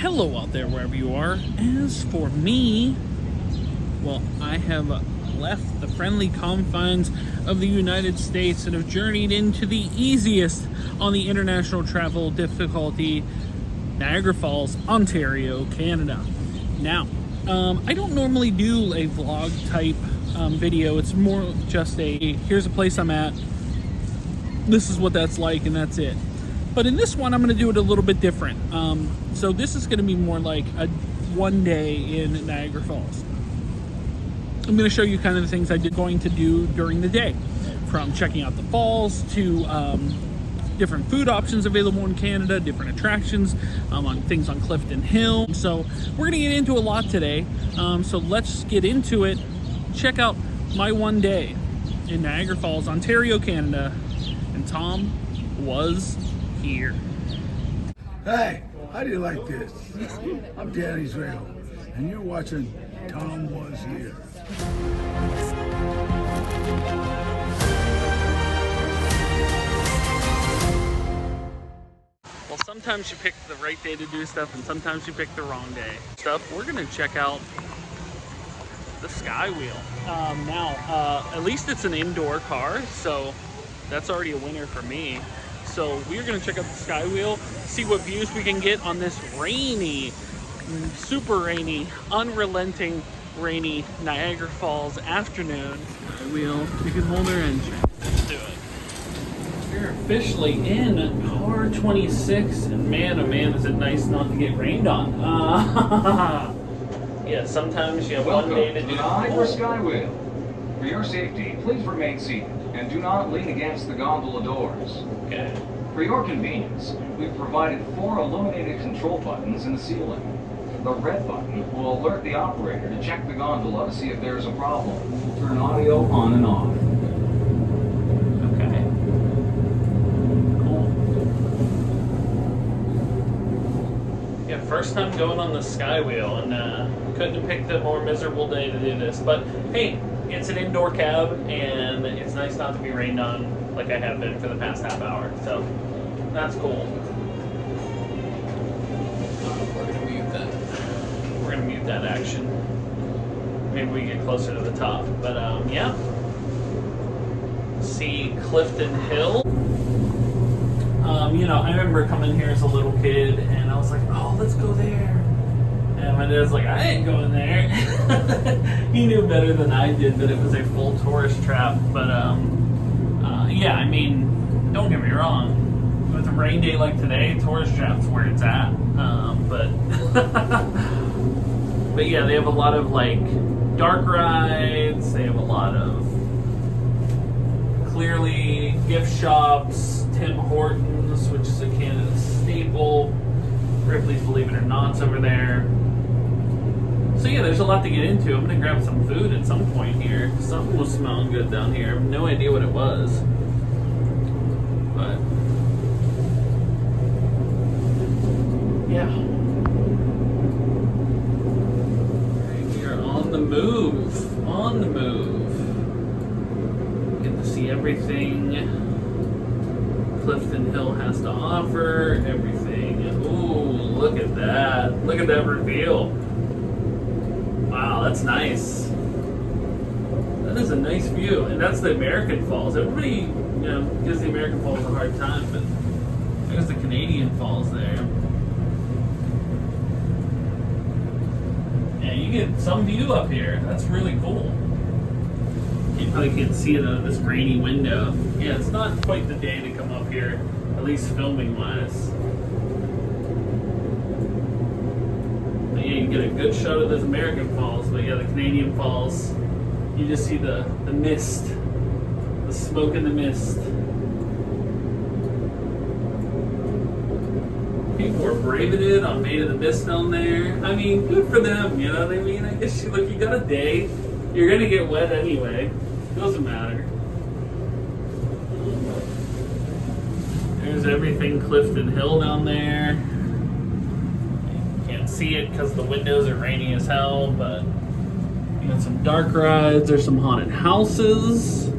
Hello out there, wherever you are. As for me, well, I have left the friendly confines of the United States and have journeyed into the easiest on the international travel difficulty, Niagara Falls, Ontario, Canada. Now, I don't normally do a vlog type video. It's more just a, here's a place I'm at, this is what that's like, and that's it. But in this one, I'm going to do it a little bit different. So this is going to be more like a one day in Niagara Falls. I'm going to show you kind of the things I did going to do during the day, from checking out the falls to different food options available in Canada, different attractions, on things on Clifton Hill. So we're going to get into a lot today. So let's get into it. Check out my one day in Niagara Falls, Ontario, Canada. And Tom was here. Hey, how do you like this? I'm Danny Israel, and you're watching Tom Was Here. Well, sometimes you pick the right day to do stuff, and sometimes you pick the wrong day. We're gonna check out the skywheel. At least it's an indoor car, so that's already a winner for me. So we're gonna check out the skywheel, see what views we can get on this rainy, super rainy, unrelenting rainy Niagara Falls afternoon. Skywheel, you can hold our engine. Let's do it. We're officially in car 26, and man, oh man, is it nice not to get rained on. Yeah, sometimes you have one day to do Niagara Skywheel. For your safety, please remain seated and do not lean against the gondola doors. Okay. For your convenience, we've provided 4 illuminated control buttons in the ceiling. The red button will alert the operator to check the gondola to see if there's a problem. Turn audio on and off. Okay. Cool. Yeah, first time going on the skywheel, and couldn't have picked a more miserable day to do this. But hey, it's an indoor cab, and it's nice not to be rained on like I have been for the past half hour. So that's cool. We're gonna mute that. We're gonna mute that action. Maybe we get closer to the top. But yeah. See Clifton Hill. I remember coming here as a little kid, and I was like, oh, let's go there. And my dad's like, I ain't going there. He knew better than I did that it was a full tourist trap. But yeah, I mean, don't get me wrong. With a rain day like today, tourist trap's where it's at. But but yeah, they have a lot of like dark rides. They have a lot of clearly gift shops, Tim Hortons, which is a Canada staple. Ripley's Believe It or Not's over there. So yeah, there's a lot to get into. I'm gonna grab some food at some point here. Something was smelling good down here. I have no idea what it was. But yeah. We are on the move. On the move. Get to see everything Clifton Hill has to offer. Everything. Ooh, look at that. Look at that reveal. Wow, that's nice. That is a nice view, and that's the American Falls. Everybody, gives the American Falls a hard time, but there's the Canadian Falls there. Yeah, you get some view up here. That's really cool. You probably can't see it out of this grainy window. Yeah, it's not quite the day to come up here, at least filming-wise. Yeah, you get a good shot of those American Falls, but yeah, the Canadian Falls, you just see the mist, the smoke in the mist. People were braving it on Made of the Mist down there. I mean, good for them, you know what I mean? I guess you got a day. You're gonna get wet anyway. Doesn't matter. There's everything Clifton Hill down there. See it because the windows are rainy as hell, but you got some dark rides. There's some haunted houses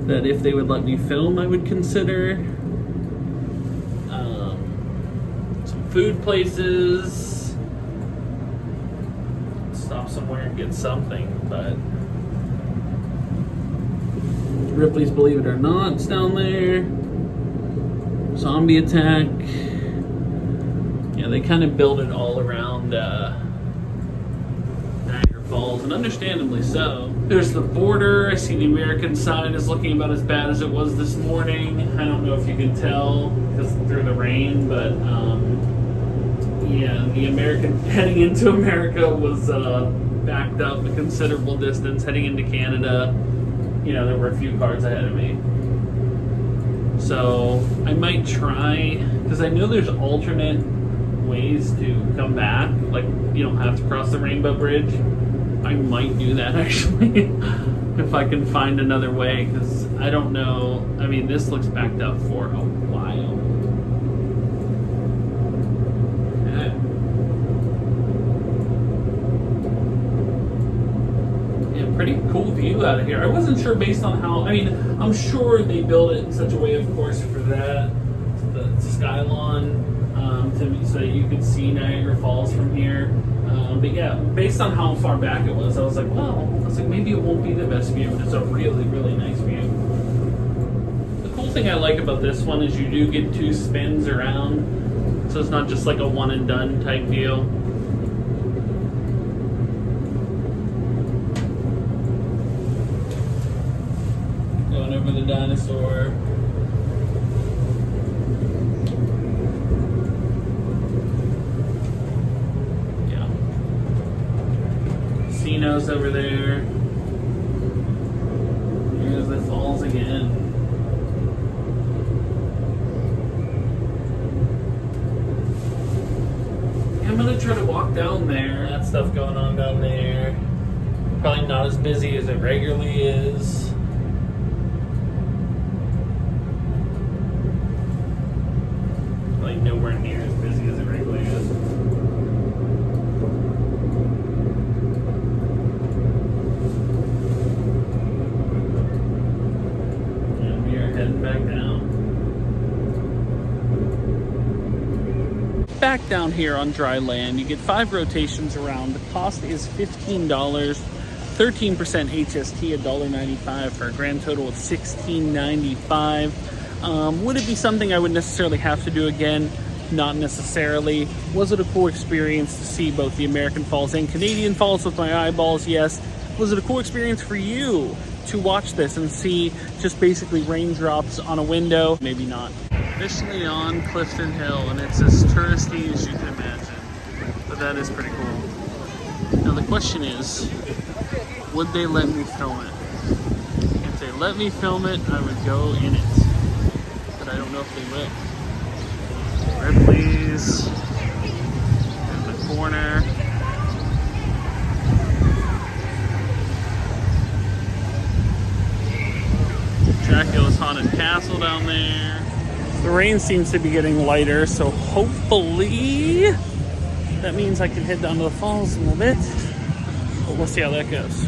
that if they would let me film, I would consider. Some food places. stop somewhere and get something, but Ripley's Believe It or Not's down there. Zombie Attack. Yeah, they kind of build it all around Niagara Falls, and understandably so. There's the border. I see the American side is looking about as bad as it was this morning. I don't know if you can tell because through the rain, but yeah, the American heading into America was backed up a considerable distance. Heading into Canada, you know, there were a few cars ahead of me. So I might try, because I know there's alternate ways to come back. Like, you don't have to cross the Rainbow Bridge. I might do that actually if I can find another way, because I don't know. I mean, this looks backed up for a while. Yeah, pretty cool view out of here. I wasn't sure based on how, I mean, I'm sure they build it in such a way, of course, for that, the Skylon, so that you could see Niagara Falls from here. But yeah, based on how far back it was, I was like, well, maybe it won't be the best view, but it's a really, really nice view. The cool thing I like about this one is you do get 2 spins around, so it's not just like a one and done type deal. Going over the dinosaur. Casinos over there. Here's the falls again. I'm gonna try to walk down there. That stuff going on down there. Probably not as busy as it regularly is. Like nowhere near as busy as it regularly is. And we are heading back down. Back down here on dry land, you get 5 rotations around. The cost is $15, 13% HST, $1.95 for a grand total of $16.95. Would it be something I would necessarily have to do again? Not necessarily. Was it a cool experience to see both the American Falls and Canadian Falls with my eyeballs? Yes. Was it a cool experience for you to watch this and see just basically raindrops on a window? Maybe not. Officially on Clifton Hill, and it's as touristy as you can imagine. But that is pretty cool. Now the question is, would they let me film it? If they let me film it, I would go in it. But I don't know if they will. Ripley's in the corner. Dracula's Haunted Castle down there. The rain seems to be getting lighter, so hopefully that means I can head down to the falls a little bit. But we'll see how that goes.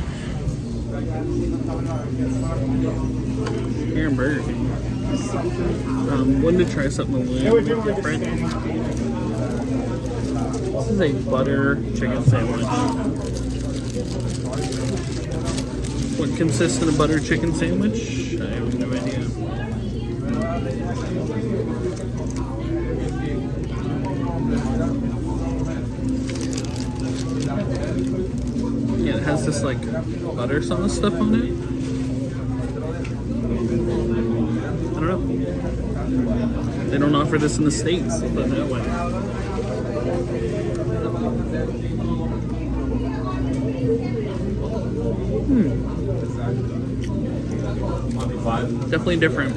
Here in Burger King. Wanted to try something a little different. This is a butter chicken sandwich. What consists in a butter chicken sandwich? I have no idea. Yeah, it has this like butter sauce stuff on it. I don't know. They don't offer this in the States, but that way. Definitely different.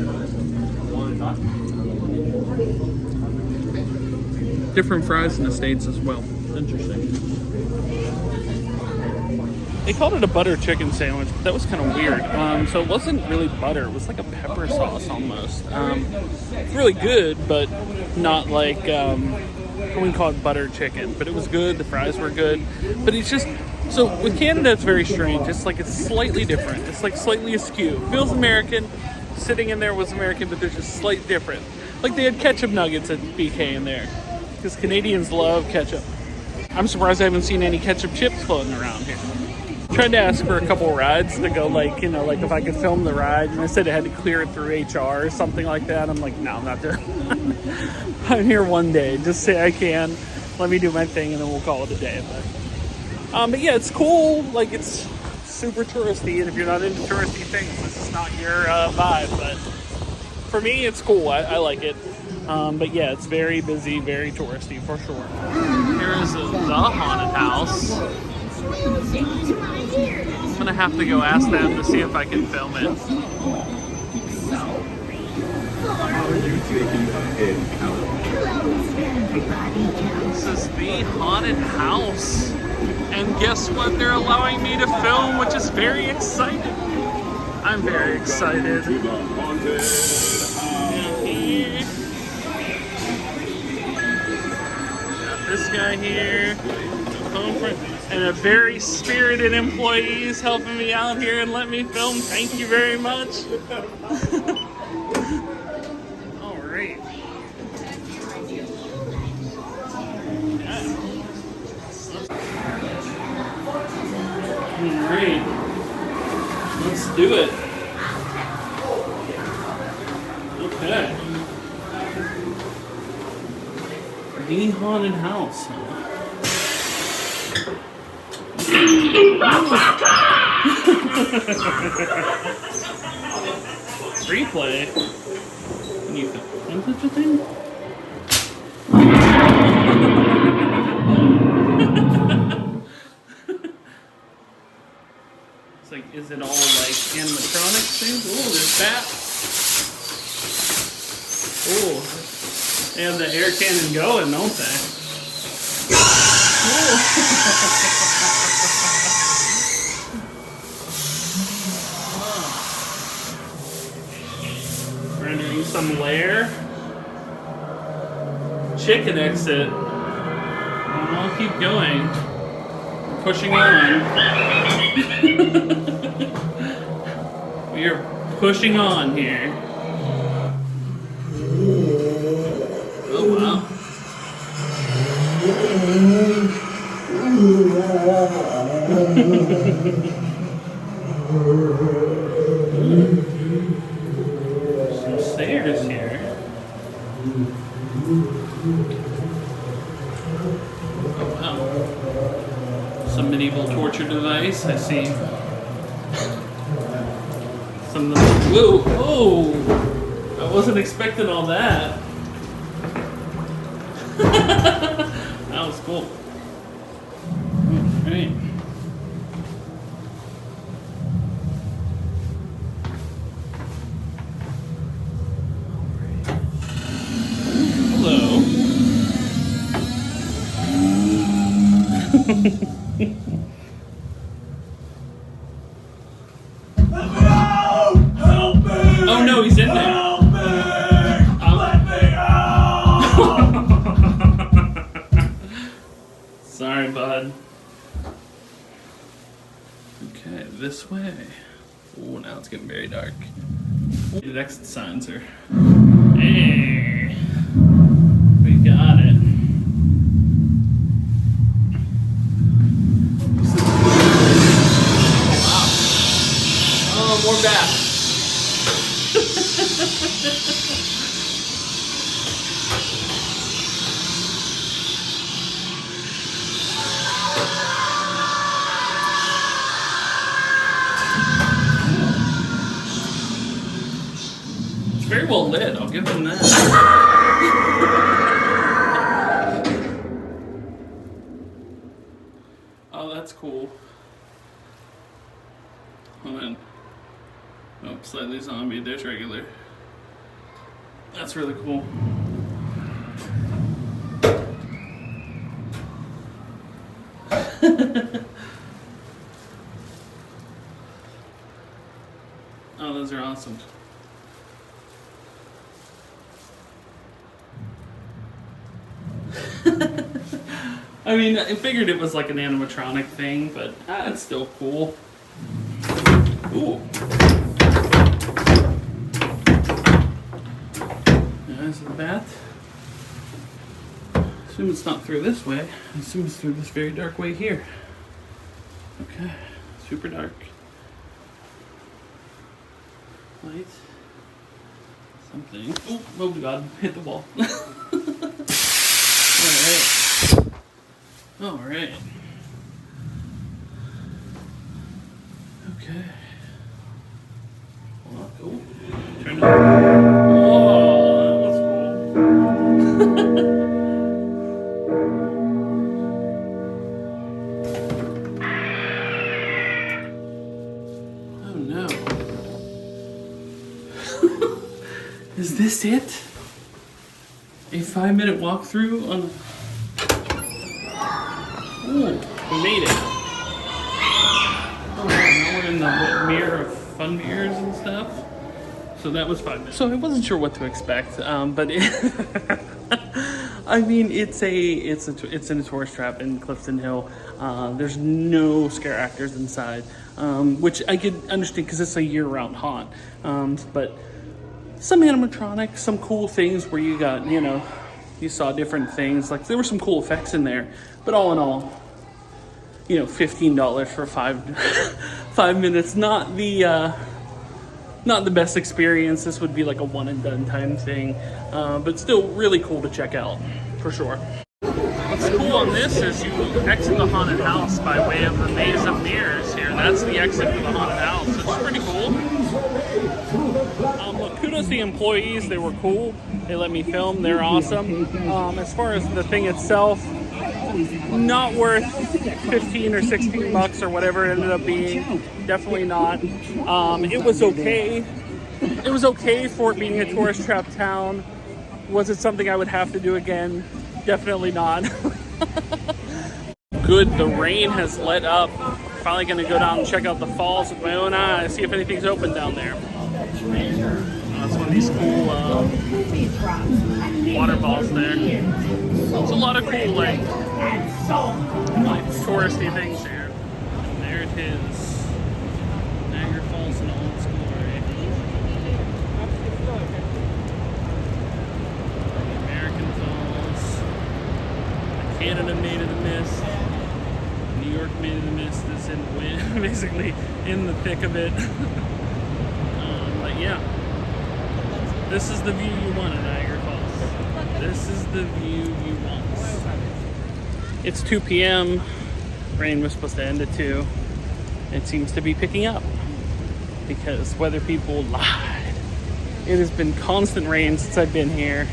Different fries in the States as well. Interesting. They called it a butter chicken sandwich, but that was kind of weird. So it wasn't really butter. It was like a pepper sauce almost. It's really good, but not like, I wouldn't call it butter chicken. But it was good. The fries were good. But it's just, so with Canada, it's very strange. It's like it's slightly different. It's like slightly askew. It feels American. Sitting in there was American, but there's just slight difference. Like they had ketchup nuggets at BK in there. Because Canadians love ketchup. I'm surprised I haven't seen any ketchup chips floating around here. Tried to ask for a couple rides to go, like, you know, like if I could film the ride, and I said I had to clear it through HR or something like that. I'm like, no, I'm not doing it. I'm here one day. Just say I can. Let me do my thing, and then we'll call it a day. But yeah, it's cool. Like, it's super touristy, and if you're not into touristy things, this is not your vibe. But for me, it's cool. I like it. But yeah, it's very busy, very touristy for sure. Here is the haunted house. I'm gonna have to go ask them to see if I can film it. How are you taking in This is the haunted house. And guess what they're allowing me to film, which is very exciting. I'm very excited. Got this guy here. And a very spirited employees helping me out here and let me film. Thank you very much. All right. All right. Let's do it. Okay. The haunted house. Replay. Can you film such a thing? It's like, is it all like animatronics things? Oh, there's that. Oh, they have the air cannon going, don't they? Rendering some lair. Chicken exit. I'll keep going. Pushing on. We are pushing on here. Oh wow. Some stairs here. Oh wow. Some medieval torture device, I see. Some of the whoa, whoa! I wasn't expecting all that. That was cool. Alright. Hello. Help me! Oh no, he's in there. Help me! Let me out! Sorry, bud. Okay, this way. Oh, now it's getting very dark. The exit signs are. Hey, we got it. Oh, wow. Oh, more bats. Very well lit, I'll give them that. Oh, that's cool. Hold on. Oh, slightly zombie, there's regular. That's really cool. Oh, those are awesome. I mean, I figured it was like an animatronic thing, but it's still cool. Ooh. There's the bath. assume it's not through this way. I assume it's through this very dark way here. Okay, super dark. Light. Something. Oh God, hit the wall. Alright. Okay. Oh, turn it. Oh, that was cool. Oh no. Is this it? A 5-minute walkthrough on. Oh, we made it. Oh, now we're in the mirror of fun mirrors and stuff. So that was 5 minutes. So I wasn't sure what to expect, but I mean, it's in a tourist trap in Clifton Hill. There's no scare actors inside, which I could understand because it's a year-round haunt. But some animatronics, some cool things where you got, you saw different things. Like there were some cool effects in there, but all in all, $15 for 5 minutes. Not the best experience. This would be like a one and done time thing, but still really cool to check out for sure. What's cool on this is you exit the haunted house by way of the maze of mirrors here. That's the exit for the haunted house. It's pretty cool. Look, kudos to the employees. They were cool. They let me film. They're awesome. As far as the thing itself, not worth 15 or 16 bucks or whatever it ended up being. Definitely not. It was okay. It was okay for it being a tourist trap town. Was it something I would have to do again? Definitely not. Good, the rain has let up. Finally gonna go down and check out the falls with my own eyes, see if anything's open down there. That's one of these cool waterfalls there. There's a lot of cool like touristy things here. And there it is. Niagara Falls in all its glory. The American Falls. Canada Made of the Mist. New York Made of the Mist is in the wind, basically in the thick of it. But yeah. This is the view you want at Niagara Falls. This is the view you want. It's 2 p.m. Rain was supposed to end at 2. It seems to be picking up because weather people lied. It has been constant rain since I've been here.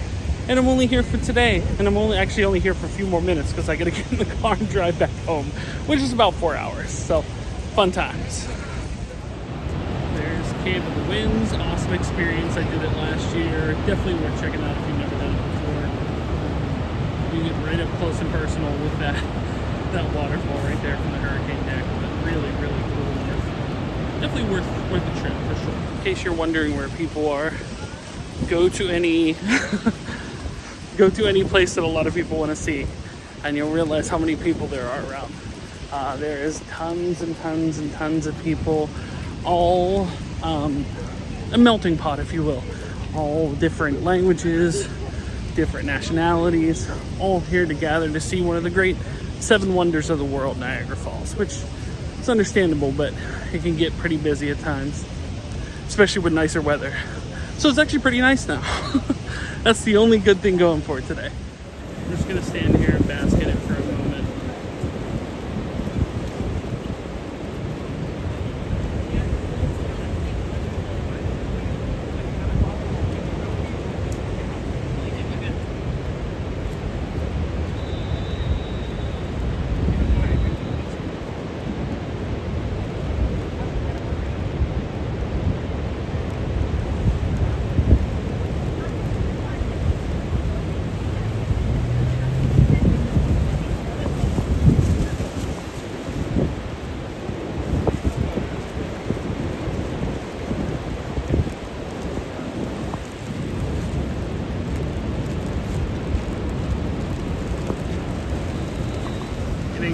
And I'm only here for today. And I'm only here for a few more minutes because I got to get in the car and drive back home, which is about 4 hours. So, fun times. There's Cave of the Winds. Awesome experience. I did it last year. Definitely worth checking out if you've never done it before. You get right up close and personal with that waterfall right there from the hurricane deck. But really, really cool. Definitely worth the trip for sure. In case you're wondering where people are, go to any place that a lot of people want to see, and you'll realize how many people there are around. There is tons and tons and tons of people, all a melting pot, if you will. All different languages, different nationalities, all here to gather to see one of the great 7 wonders of the world, Niagara Falls, which is understandable, but it can get pretty busy at times, especially with nicer weather. So it's actually pretty nice now. That's the only good thing going for it today. I'm just gonna stand here and bask in it for a moment.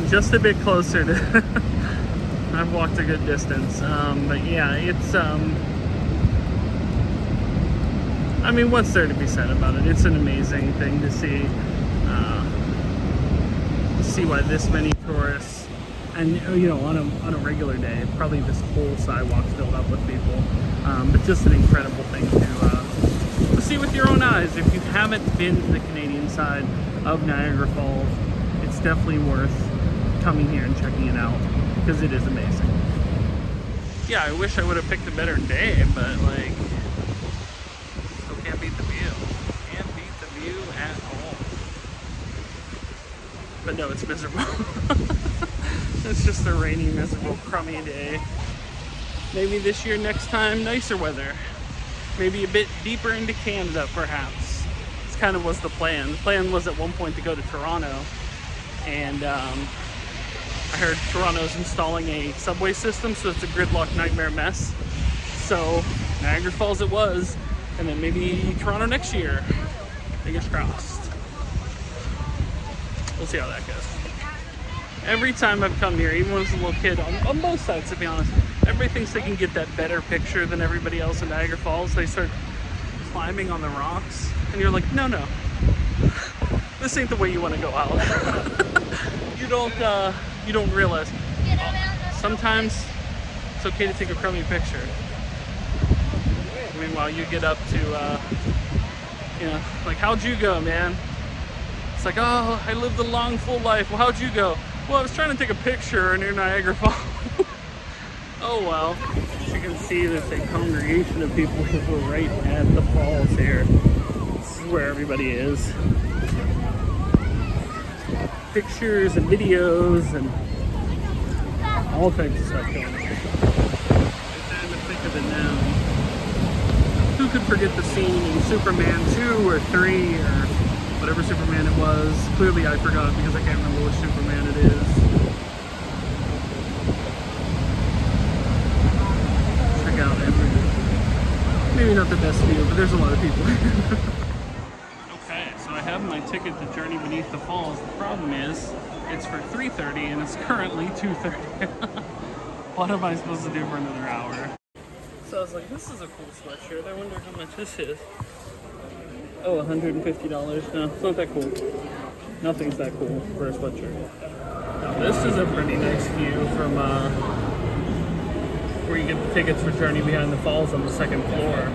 Just a bit closer to I've walked a good distance, but yeah, it's I mean, what's there to be said about it? It's an amazing thing to see. see why this many tourists, and you know, on a regular day, probably this whole sidewalk's filled up with people. But just an incredible thing to see with your own eyes. If you haven't been to the Canadian side of Niagara Falls, it's definitely worth coming here and checking it out because it is amazing. Yeah, I wish I would have picked a better day, but like, still can't beat the view. Can't beat the view at all. But no, it's miserable. It's just a rainy, miserable, crummy day. Maybe this year, next time, nicer weather. Maybe a bit deeper into Canada, perhaps. This kind of was the plan. The plan was at one point to go to Toronto, and I heard Toronto's installing a subway system, so it's a gridlock nightmare mess. So Niagara Falls it was, and then maybe Toronto next year. Fingers crossed. We'll see how that goes. Every time I've come here, even when I was a little kid, on both sides to be honest, everybody thinks they can get that better picture than everybody else in Niagara Falls. They start climbing on the rocks, and you're like, no, this ain't the way you want to go out. You don't realize sometimes it's okay to take a crummy picture. Meanwhile, you get up to, you know, like, how'd you go, man? It's like, oh, I lived a long, full life. Well, how'd you go? Well, I was trying to take a picture near Niagara Falls. Oh, well. As you can see, there's a congregation of people because we're right at the falls here. This is where everybody is. Pictures and videos and all types of stuff going on. I'm in the thick of it now. Who could forget the scene in Superman 2 or 3 or whatever Superman it was? Clearly I forgot because I can't remember which Superman it is. Check out everything. Maybe not the best view, but there's a lot of people. Okay, so I have my ticket to Journey Beneath the Falls. The problem is, it's for 3:30 and it's currently 2:30. What am I supposed to do for another hour? So I was like, this is a cool sweatshirt. I wonder how much this is. Oh, $150. No, it's not that cool. Nothing's that cool for a sweatshirt. Now this is a pretty nice view from where you get the tickets for Journey Behind the Falls on the second floor.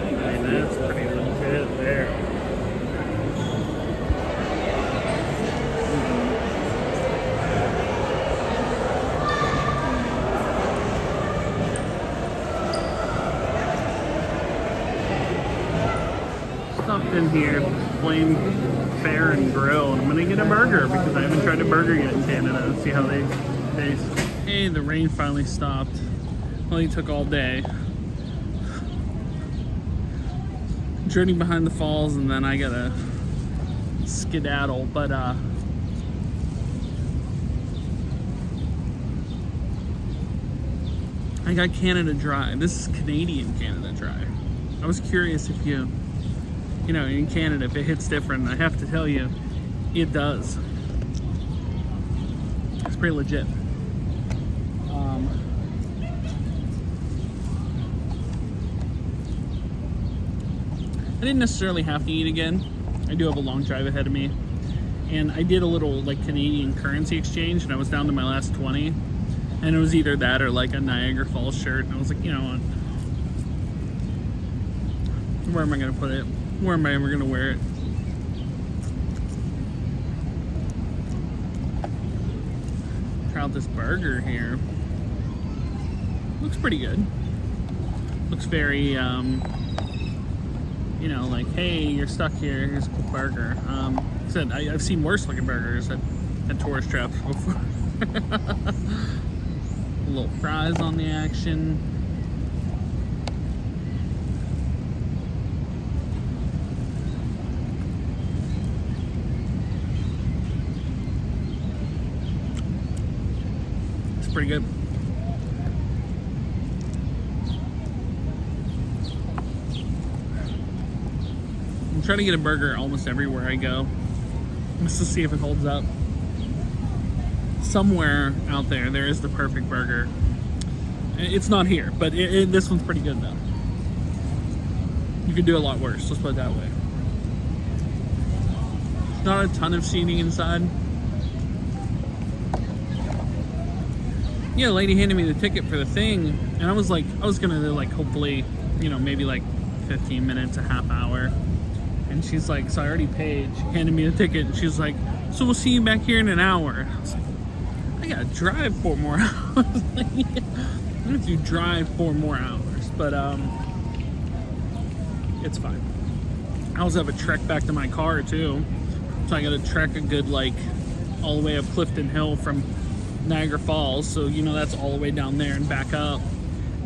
And that's pretty legit there. In here, Flame Fair and Grill, and I'm gonna get a burger because I haven't tried a burger yet in Canada. See how they taste. Hey, the rain finally stopped. Only took all day. Journey Behind the Falls, and then I gotta skedaddle. But I got Canada Dry. This is Canadian Canada Dry. I was curious if you know, in Canada, if it hits different. I have to tell you, it does. It's pretty legit. I didn't necessarily have to eat again. I do have a long drive ahead of me. And I did a little, like, Canadian currency exchange, and I was down to my last 20. And it was either that or, like, a Niagara Falls shirt. And I was like, you know what? Where am I going to put it? Where am I ever gonna wear it? Try out this burger here. Looks pretty good. Looks very, you know, like, hey, you're stuck here. Here's a cool burger. Said I've seen worse looking burgers at tourist traps before. Little fries on the action. Pretty good. I'm trying to get a burger almost everywhere I go, just to see if it holds up. Somewhere out there is the perfect burger. It's not here, but this one's pretty good though. You could do a lot worse, let's put it that way. Not a ton of seating inside. yeah, the lady handed me the ticket for the thing, and I was gonna like hopefully, you know, maybe like 15 minutes, a half hour. And she's like, so I already paid. She handed me the ticket, and she's like, so we'll see you back here in an hour. I was like, I gotta drive 4 more hours. Like, yeah. What if you drive 4 more hours? But it's fine. I also have a trek back to my car too, so I gotta trek a good like all the way up Clifton Hill from Niagara Falls. So you know that's all the way down there and back up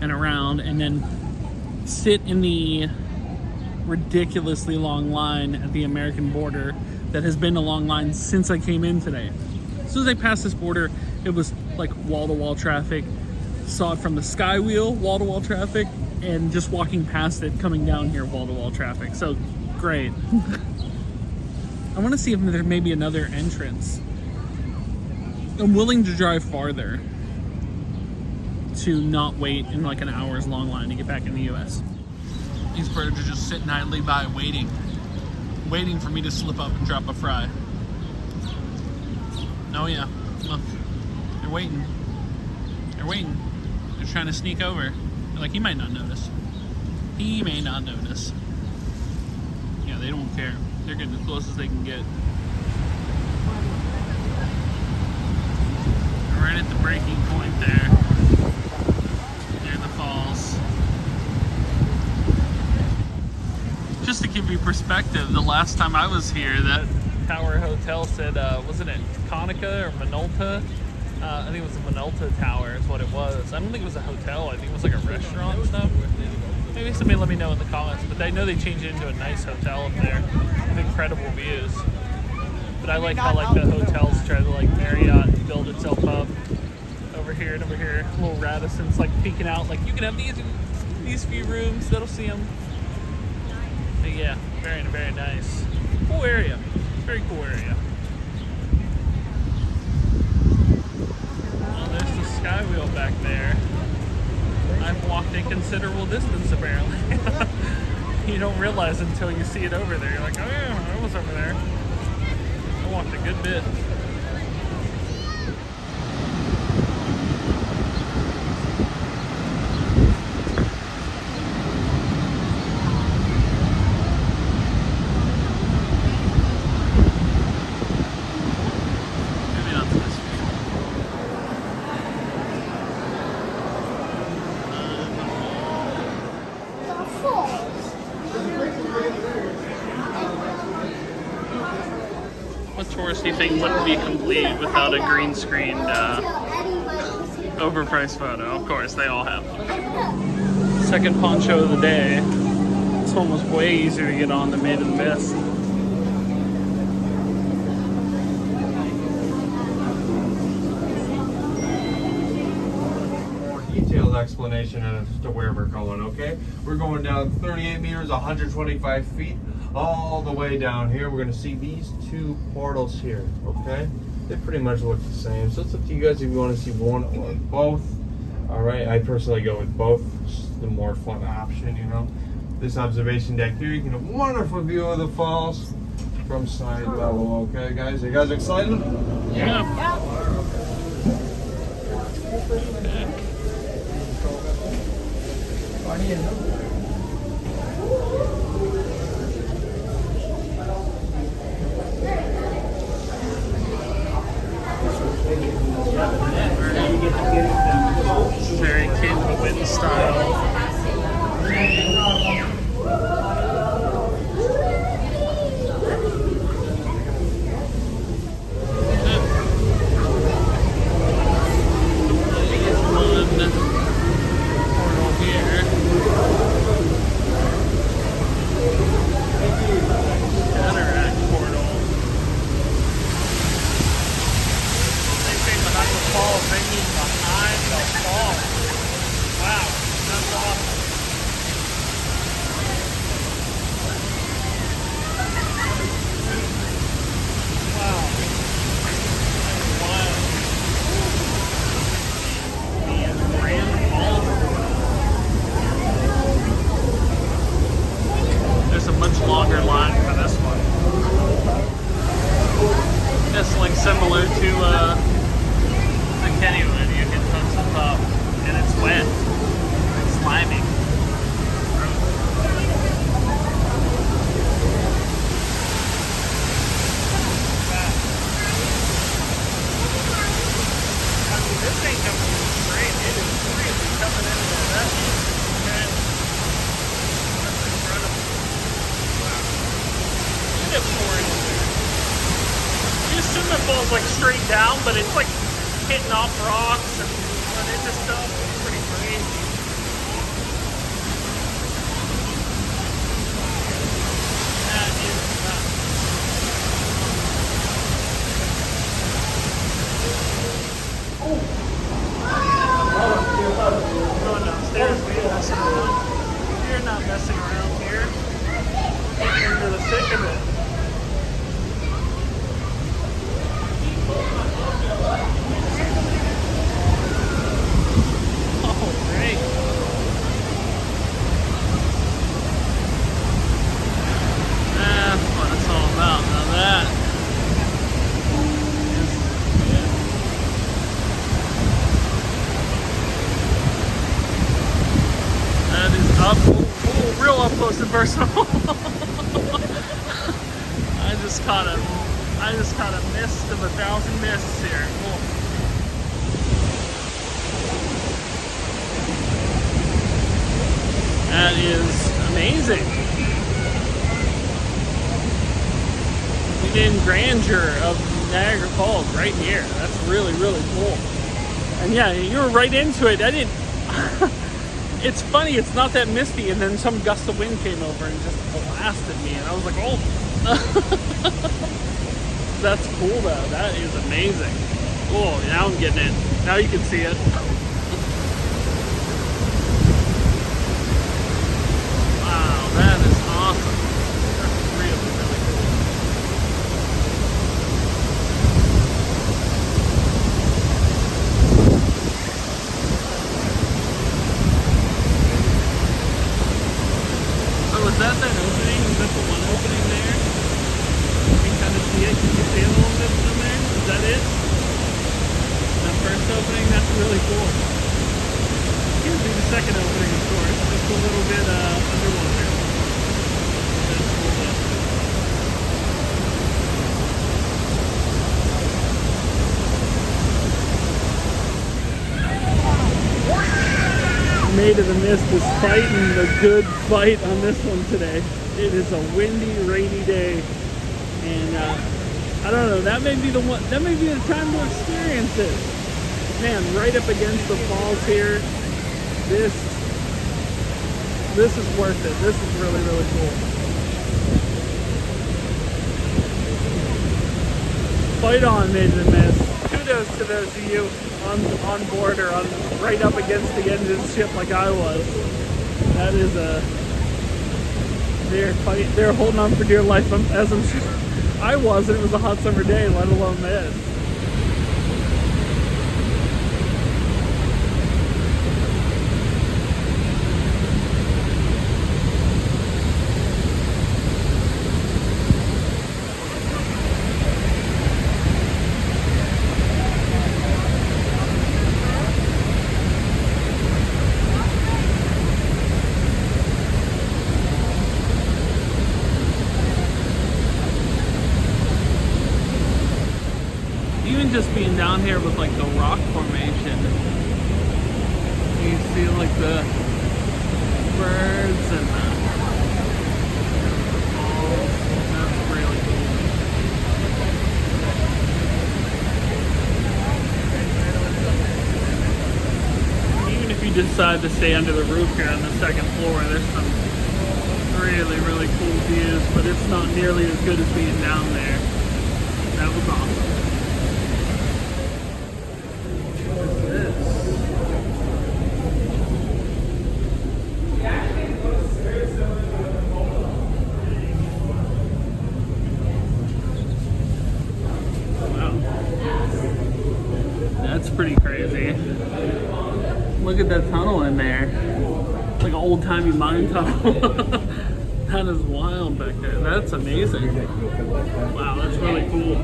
and around, and then sit in the ridiculously long line at the American border that has been a long line since I came in today. As soon as I passed this border, it was like wall-to-wall traffic. Saw it from the skywheel, wall-to-wall traffic, and just walking past it, coming down here, wall-to-wall traffic. So great. I want to see if there may be another entrance. I'm willing to drive farther to not wait in like an hour's long line to get back in the US. These birds are just sitting idly by waiting for me to slip up and drop a fry. Oh yeah, look, they're waiting. They're trying to sneak over. They're like, he might not notice. He may not notice. Yeah, they don't care. They're getting as close as they can get. Right at the breaking point there. Near the falls. Just to give you perspective, the last time I was here, that Tower Hotel said, wasn't it Conica or Minolta? I think it was the Minolta Tower is what it was. I don't think it was a hotel. I think it was like a restaurant and stuff. Maybe somebody let me know in the comments, but I know they changed it into a nice hotel up there with incredible views. But I like how like the hotels try to like Marriott build itself up over here and over here. Little Radisson's like peeking out, like you can have these few rooms that'll see them. But yeah, very, very nice. Cool area. Very cool area. Well, there's the skywheel back there. I've walked a considerable distance apparently. You don't realize until you see it over there. You're like, oh yeah, I was over there. I walked a good bit. What touristy thing wouldn't be complete without a green screened overpriced photo? Of course, they all have them. Second poncho of the day. This one was way easier to get on than Made in the Mist. Detailed explanation as to where we're going, okay? We're going down 38 meters, 125 feet, all the way down here. We're going to see these 2 portals here, okay? They pretty much look the same, so it's up to you guys if you want to see one or both. All right, I personally go with both. It's the more fun option, you know. This observation deck here, you can have a wonderful view of the falls from side level, okay, guys? Are you guys excited? Yeah. Very Kid in the Wind style. Similar to the Kennywood, you get tons of goes like straight down, but it's like hitting off rocks and running into stuff. It's pretty crazy. That is nuts. Going downstairs, we ain't messing around. You're not messing around here. Getting into the thick of it. Oh, great. That's what it's all about. Now that is good. That is up, real up close and personal. I just caught a mist of 1,000 mists here. Cool. That is amazing. Within grandeur of Niagara Falls, right here. That's really, really cool. And yeah, you were right into it. I didn't. It's funny. It's not that misty, and then some gust of wind came over and just blasted me, and I was like, oh. That's cool though. That is amazing. Oh, now I'm getting it. Now you can see it. Wow, that is awesome. That's really, really cool. So was that opening? Was that the one opening there? You can kind of see it. Can you see a little bit from there? Is that it? That first opening? That's really cool. Here's the second opening, of course. Just a little bit underwater. That's cool though. Maid of the Mist is fighting the good fight on this one today. It is a windy, rainy day, and I don't know. That may be the one. That may be the time to experience it. Man, right up against the falls here. This is worth it. This is really, really cool. Fight on, Maid of the Mist. Kudos to those of you on board or on right up against the end of the ship like I was. That is they're holding on for dear life, as I'm sure I was, and it was a hot summer day, let alone this. Even just being down here with like the rock formation, you see like the birds and the falls. That's really cool. Even if you decide to stay under the roof here on the second floor, there's some really, really cool views, but it's not nearly as good as being down there. That was awesome. That's pretty crazy. Look at that tunnel in there. It's like an old-timey mine tunnel. That is wild back there. That's amazing. Wow, that's really cool.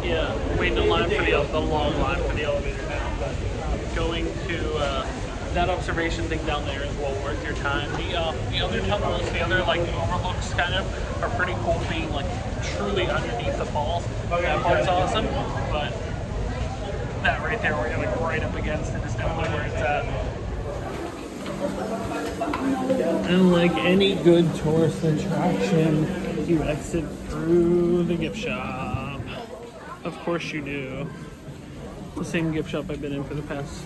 Yeah, waiting in line for the long line for the elevator now, but going to that observation thing down there is well worth your time. The other tunnels, the other like overlooks kind of are pretty cool, being like truly underneath the falls. That part's awesome, but that right there, we're like right up against it, is definitely where it's at. And like any good tourist attraction, you exit through the gift shop. Of course you do. The same gift shop I've been in for the past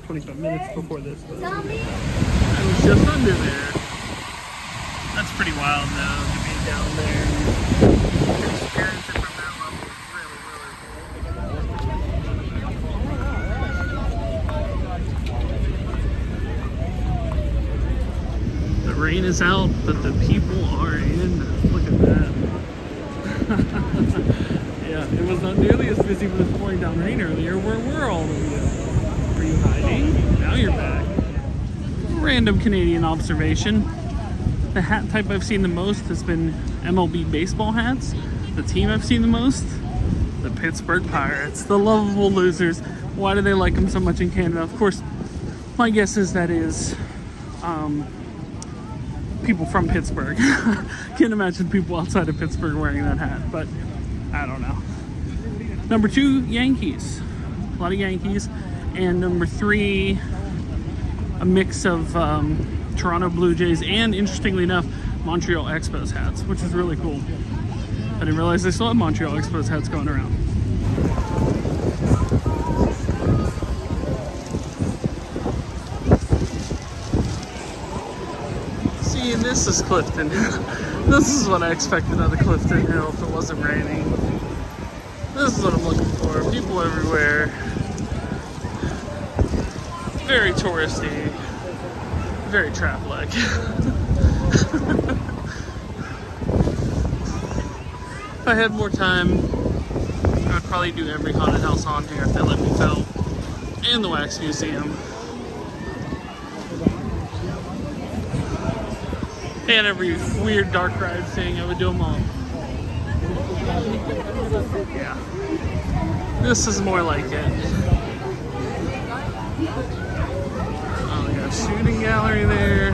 25 minutes before this. I was just under there. That's pretty wild though, to be down there. Experience it from that level is really, really cool. The rain is out, but the people are in. Look at that. Yeah, it was not nearly as busy when it was pouring down rain earlier. Where were all of you? Were you hiding? Now you're back. Random Canadian observation. The hat type I've seen the most has been MLB baseball hats. The team I've seen the most, the Pittsburgh Pirates. The lovable losers. Why do they like them so much in Canada? Of course, my guess is that is people from Pittsburgh. Can't imagine people outside of Pittsburgh wearing that hat, but I don't know. Number 2, Yankees. A lot of Yankees. And number 3, a mix of Toronto Blue Jays and, interestingly enough, Montreal Expos hats, which is really cool. I didn't realize they still have Montreal Expos hats going around. See, this is Clifton. This is what I expected out of Clifton Hill if it wasn't raining. This is what I'm looking for. People everywhere. Very touristy. Very trap-like. If I had more time, I would probably do every haunted house on here if they let me film. And the Wax Museum. And every weird dark ride thing, I would do them all. Yeah. This is more like it. Oh, we got a shooting gallery there.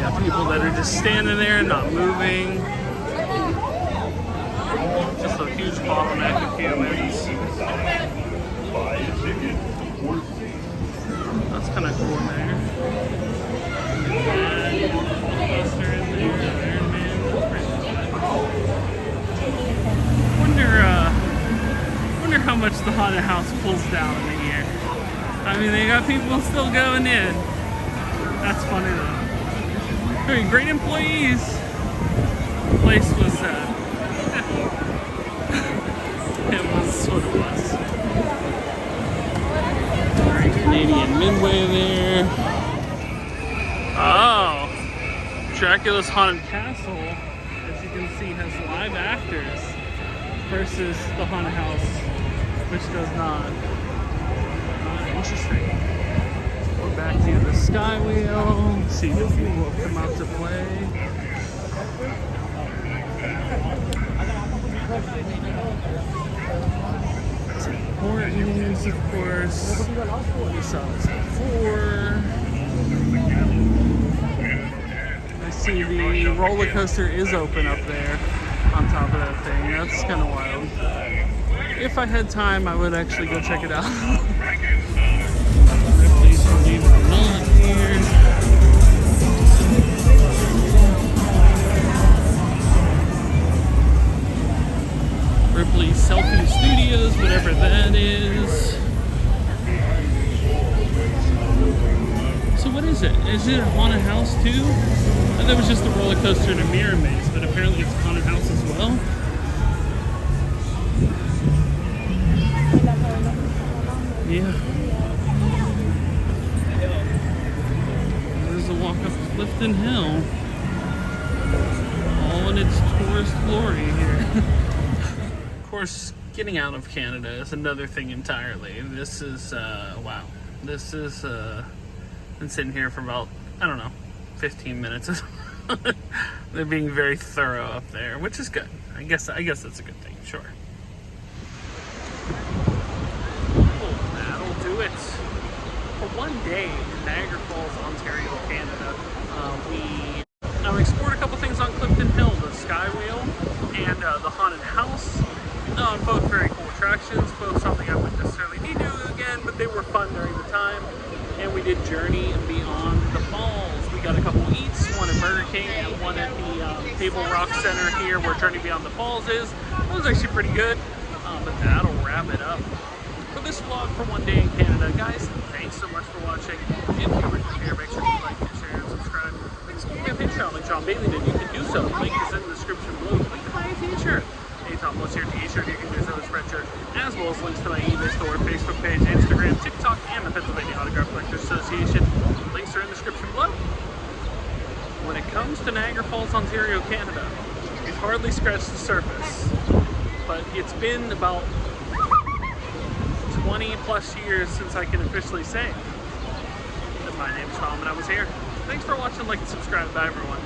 Got people that are just standing there and not moving. Just a huge bottleneck of humans. That's kind of cool in there. Poster in there, Iron Man. Wonder how much the haunted house pulls down in a year. I mean, they got people still going in. That's funny though. I mean, great employees. The place was, it was what it was. Very Canadian Midway there. Oh, Dracula's Haunted Castle, as you can see, has live actors versus the haunted house, which does not. Interesting. We're back to the skywheel. See if people have come out to play. Tim Hortons, of course. We saw this before. I see the roller coaster is open up there on top of that thing. That's kind of wild. If I had time, I would actually go check it out. Please believe it or not here. Ripley Selfie Studios, whatever that is. So what is it? Is it a haunted house too? I thought it was just a roller coaster and a mirror maze, but apparently it's a haunted house as well. Yeah. There's a walk up Clifton Hill. All in its tourist glory here. Of course, getting out of Canada is another thing entirely. This is, wow. This is, been sitting here for about, I don't know, 15 minutes. They're being very thorough up there, which is good. I guess that's a good thing, sure. That'll do it for one day in Niagara Falls, Ontario, Canada. We explored a couple things on Clifton Hill, the skywheel and the haunted house. Both very cool attractions, both something I wouldn't necessarily need to do again, but they were fun during the time. and we did Journey Beyond the Falls. We got a couple eats, one at Burger King and one at the Table Rock Center here where Journey Beyond the Falls is. That was actually pretty good, but that'll wrap it up for this vlog for One Day in Canada. Guys, thanks so much for watching. If you were here, make sure you like, share, and subscribe. Please give me a Patreon like John Bailey did. You can do so. The link is in the description below. Link to buy a t-shirt. A TomWasHere t-shirt. You can do so with Spreadshirt, as well as links to my eBay store, Facebook page, Instagram, TikTok, and the Pennsylvania Autograph Collectors Association. Links are in the description below. When it comes to Niagara Falls, Ontario, Canada, we've hardly scratched the surface, but it's been about 20 plus years since I can officially say that my name's Tom and I was here. Thanks for watching, like, and subscribe. Bye, everyone.